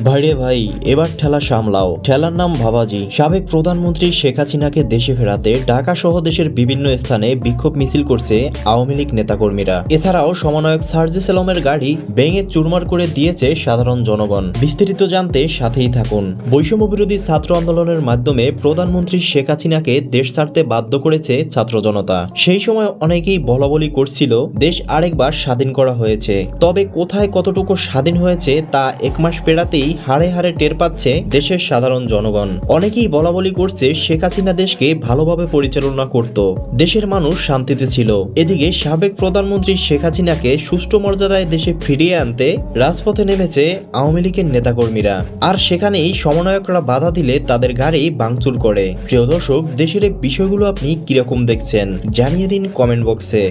ভাইরে ভাই, এবার ঠেলা সামলাও। ঠেলার নাম বাবাজি। সাবেক প্রধানমন্ত্রী শেখ হাসিনাকে দেশে ফেরাতে ঢাকা সহ দেশের বিভিন্ন স্থানে বিক্ষোভ মিছিল করছে আওয়ামী লীগ নেতাকর্মীরা। এছাড়াও সমন্বয়ক সার্জিস আলমের গাড়ি ভেঙে চুরমার করে দিয়েছে সাধারণ জনগণ। বিস্তারিত জানতে সাথেই থাকুন। বৈষম্য বিরোধী ছাত্র আন্দোলনের মাধ্যমে প্রধানমন্ত্রী শেখ হাসিনাকে দেশ ছাড়তে বাধ্য করেছে ছাত্র জনতা। সেই সময় অনেকেই বলাবলি করছিল দেশ আরেকবার স্বাধীন করা হয়েছে, তবে কোথায় কতটুকু স্বাধীন হয়েছে তা এক মাস পেরাতেই হাড়ে হাড়ে টের পাচ্ছে দেশের সাধারণ জনগণ। অনেকেই বলাবলি করছে শেখ হাসিনা দেশকে ভালোভাবে পরিচালনা করত, দেশের মানুষ শান্তিতে ছিল। এদিকে সাবেক প্রধানমন্ত্রী শেখ হাসিনাকে সুষ্ঠু মর্যাদায় দেশে ফিরিয়ে আনতে রাজপথে নেমেছে আওয়ামী লীগের নেতাকর্মীরা। আর সেখানেই সমন্বয়করা বাধা দিলে তাদের গাড়ি ভাঙচুর করে। প্রিয় দর্শক, দেশের এই বিষয়গুলো আপনি কিরকম দেখছেন জানিয়ে দিন কমেন্ট বক্সে।